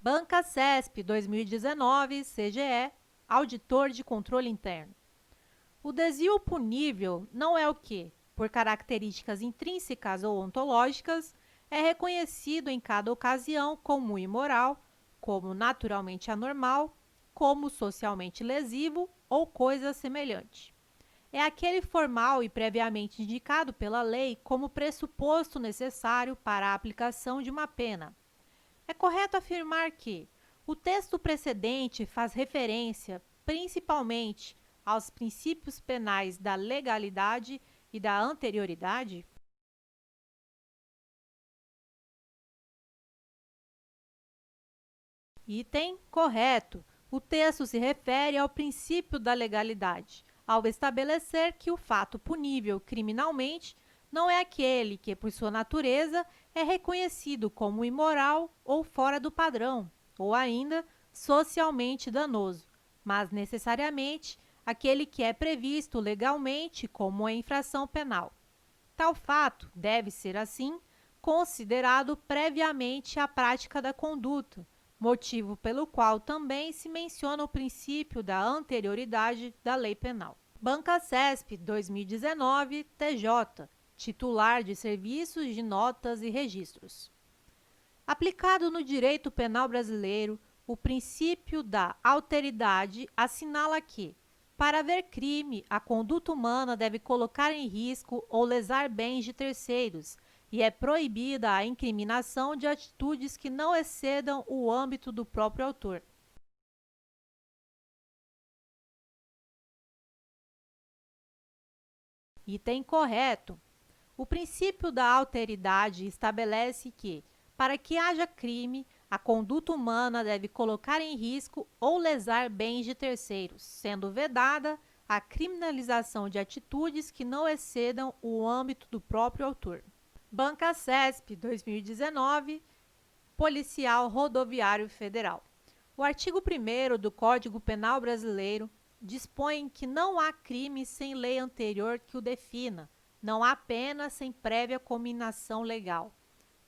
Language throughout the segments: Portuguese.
Banca CESP 2019, CGE, Auditor de Controle Interno. O desvio punível não é o que, por características intrínsecas ou ontológicas, é reconhecido em cada ocasião como imoral, como naturalmente anormal, como socialmente lesivo ou coisa semelhante. É aquele formal e previamente indicado pela lei como pressuposto necessário para a aplicação de uma pena. É correto afirmar que o texto precedente faz referência, principalmente, aos princípios penais da legalidade e da anterioridade? Item correto. O texto se refere ao princípio da legalidade, ao estabelecer que o fato punível criminalmente não é aquele que, por sua natureza, é reconhecido como imoral ou fora do padrão, ou ainda socialmente danoso, mas necessariamente aquele que é previsto legalmente como a infração penal. Tal fato deve ser, assim, considerado previamente a prática da conduta, motivo pelo qual também se menciona o princípio da anterioridade da lei penal. Banca CESP 2019, TJ, titular de serviços de notas e registros. Aplicado no direito penal brasileiro, o princípio da alteridade assinala que, para haver crime, a conduta humana deve colocar em risco ou lesar bens de terceiros, e é proibida a incriminação de atitudes que não excedam o âmbito do próprio autor. Item correto. O princípio da alteridade estabelece que, para que haja crime, a conduta humana deve colocar em risco ou lesar bens de terceiros, sendo vedada a criminalização de atitudes que não excedam o âmbito do próprio autor. Banca CESP 2019, Policial Rodoviário Federal. O artigo 1º do Código Penal Brasileiro dispõe que não há crime sem lei anterior que o defina, não há pena sem prévia cominação legal.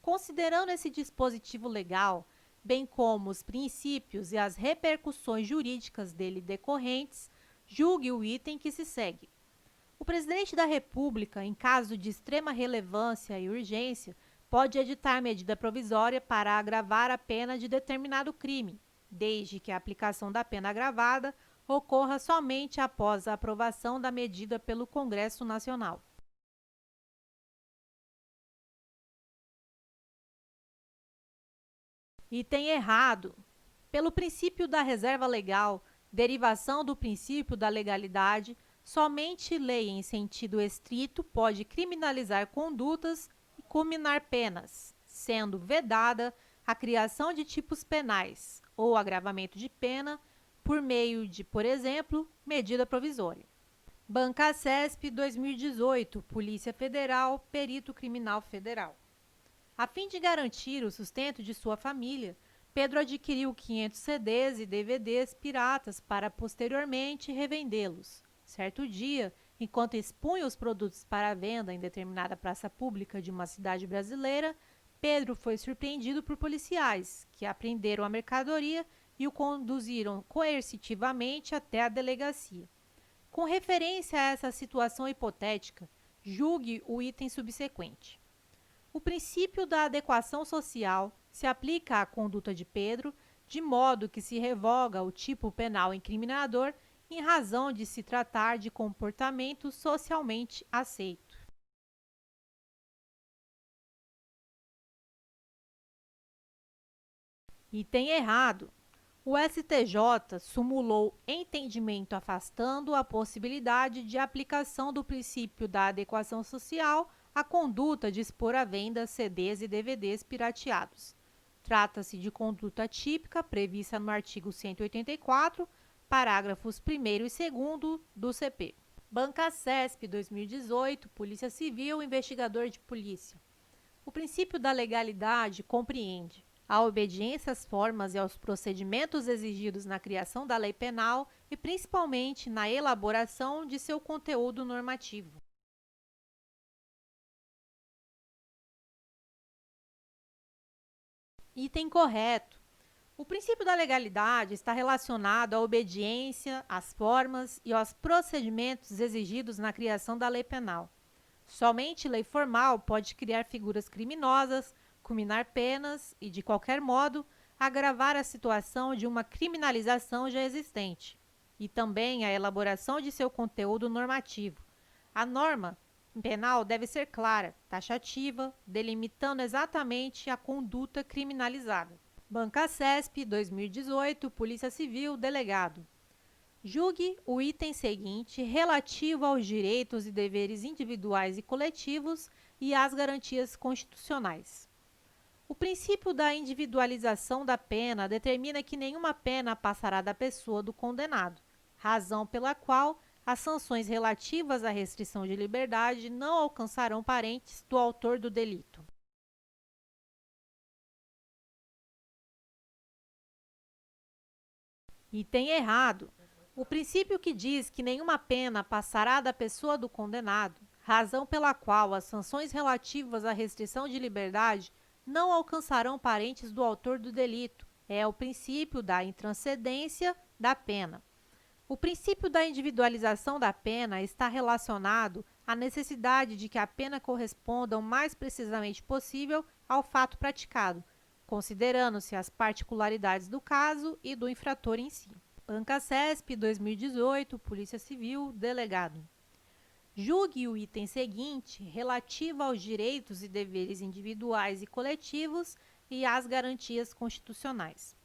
Considerando esse dispositivo legal, bem como os princípios e as repercussões jurídicas dele decorrentes, julgue o item que se segue. O presidente da República, em caso de extrema relevância e urgência, pode editar medida provisória para agravar a pena de determinado crime, desde que a aplicação da pena agravada ocorra somente após a aprovação da medida pelo Congresso Nacional. Item errado. Pelo princípio da reserva legal, derivação do princípio da legalidade, somente lei em sentido estrito pode criminalizar condutas e culminar penas, sendo vedada a criação de tipos penais ou agravamento de pena por meio de, por exemplo, medida provisória. Banca CESP 2018, Polícia Federal, Perito Criminal Federal. A fim de garantir o sustento de sua família, Pedro adquiriu 500 CDs e DVDs piratas para posteriormente revendê-los. Certo dia, enquanto expunha os produtos para venda em determinada praça pública de uma cidade brasileira, Pedro foi surpreendido por policiais, que apreenderam a mercadoria e o conduziram coercitivamente até a delegacia. Com referência a essa situação hipotética, julgue o item subsequente. O princípio da adequação social se aplica à conduta de Pedro, de modo que se revoga o tipo penal incriminador em razão de se tratar de comportamento socialmente aceito. Item errado. O STJ sumulou entendimento afastando a possibilidade de aplicação do princípio da adequação social à conduta de expor à venda CDs e DVDs pirateados. Trata-se de conduta típica prevista no artigo 184, parágrafos 1º e 2º do CP. Banca CESP 2018, Polícia Civil, Investigador de Polícia. O princípio da legalidade compreende a obediência às formas e aos procedimentos exigidos na criação da lei penal e, principalmente, na elaboração de seu conteúdo normativo. Item correto. O princípio da legalidade está relacionado à obediência, às formas e aos procedimentos exigidos na criação da lei penal. Somente lei formal pode criar figuras criminosas, culminar penas e, de qualquer modo, agravar a situação de uma criminalização já existente, e também a elaboração de seu conteúdo normativo. A norma penal deve ser clara, taxativa, delimitando exatamente a conduta criminalizada. Banca CESP, 2018, Polícia Civil, delegado. Julgue o item seguinte relativo aos direitos e deveres individuais e coletivos e às garantias constitucionais. O princípio da individualização da pena determina que nenhuma pena passará da pessoa do condenado, razão pela qual as sanções relativas à restrição de liberdade não alcançarão parentes do autor do delito. Item errado. O princípio que diz que nenhuma pena passará da pessoa do condenado, razão pela qual as sanções relativas à restrição de liberdade não alcançarão parentes do autor do delito, é o princípio da intranscendência da pena. O princípio da individualização da pena está relacionado à necessidade de que a pena corresponda o mais precisamente possível ao fato praticado, considerando-se as particularidades do caso e do infrator em si. Banca CESP, 2018, Polícia Civil, delegado. Julgue o item seguinte relativo aos direitos e deveres individuais e coletivos e às garantias constitucionais.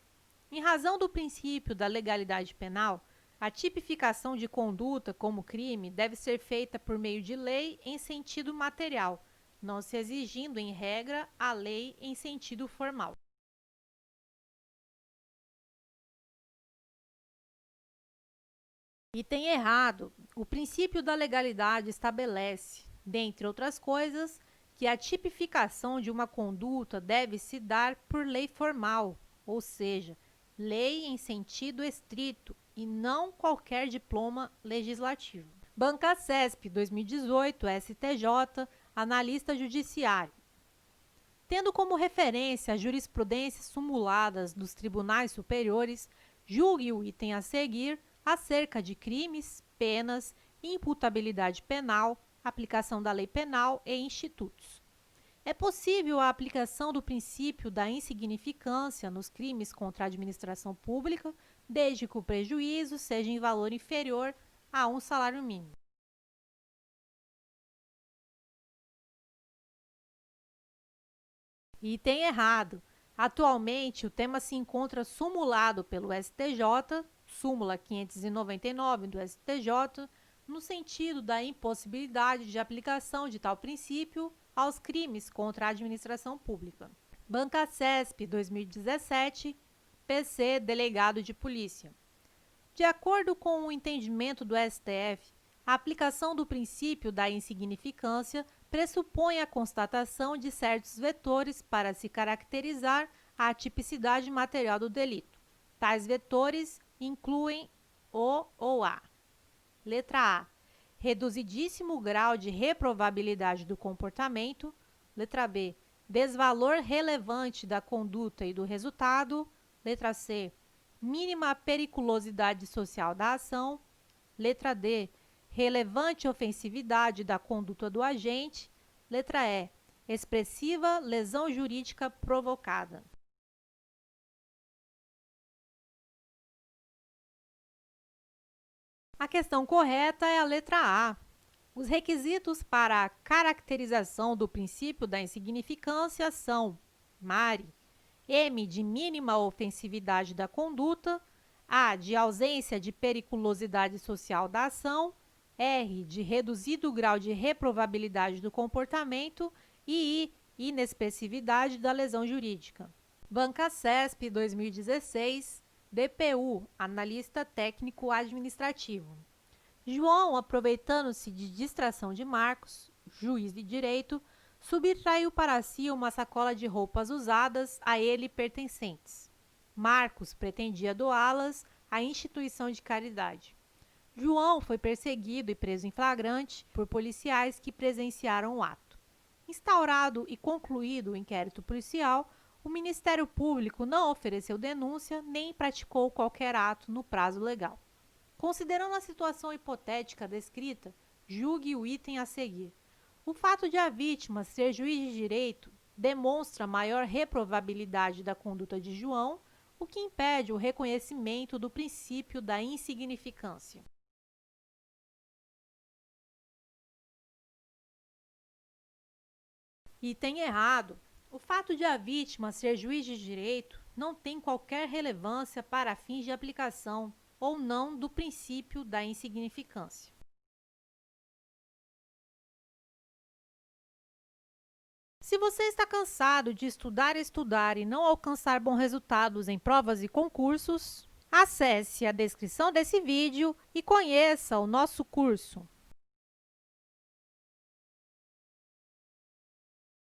Em razão do princípio da legalidade penal, a tipificação de conduta como crime deve ser feita por meio de lei em sentido material, não se exigindo, em regra, a lei em sentido formal. Item errado. O princípio da legalidade estabelece, dentre outras coisas, que a tipificação de uma conduta deve se dar por lei formal, ou seja, lei em sentido estrito e não qualquer diploma legislativo. Banca CESP, 2018, STJ, analista judiciário. Tendo como referência as jurisprudências sumuladas dos tribunais superiores, julgue o item a seguir acerca de crimes, penas, imputabilidade penal, aplicação da lei penal e institutos. É possível a aplicação do princípio da insignificância nos crimes contra a administração pública, desde que o prejuízo seja em valor inferior a um salário mínimo. Item errado. Atualmente, o tema se encontra sumulado pelo STJ, súmula 599 do STJ, no sentido da impossibilidade de aplicação de tal princípio aos crimes contra a administração pública. Banca CESP, 2017, PC, Delegado de Polícia. De acordo com o entendimento do STF, a aplicação do princípio da insignificância pressupõe a constatação de certos vetores para se caracterizar a tipicidade material do delito. Tais vetores incluem o ou a. Letra A. Reduzidíssimo grau de reprovabilidade do comportamento. Letra B. Desvalor relevante da conduta e do resultado. Letra C. Mínima periculosidade social da ação. Letra D. Relevante ofensividade da conduta do agente. Letra E. Expressiva lesão jurídica provocada. A questão correta é a letra A. Os requisitos para a caracterização do princípio da insignificância são Mari, M de mínima ofensividade da conduta, A de ausência de periculosidade social da ação, R de reduzido grau de reprovabilidade do comportamento e I, inexpressividade da lesão jurídica. Banca CESP, 2016, DPU, analista técnico administrativo. João, aproveitando-se de distração de Marcos, juiz de direito, subtraiu para si uma sacola de roupas usadas a ele pertencentes. Marcos pretendia doá-las à instituição de caridade. João foi perseguido e preso em flagrante por policiais que presenciaram o ato. Instaurado e concluído o inquérito policial, o Ministério Público não ofereceu denúncia nem praticou qualquer ato no prazo legal. Considerando a situação hipotética descrita, julgue o item a seguir. O fato de a vítima ser juiz de direito demonstra maior reprovabilidade da conduta de João, o que impede o reconhecimento do princípio da insignificância. Item errado. O fato de a vítima ser juiz de direito não tem qualquer relevância para fins de aplicação ou não do princípio da insignificância. Se você está cansado de estudar e não alcançar bons resultados em provas e concursos, acesse a descrição desse vídeo e conheça o nosso curso.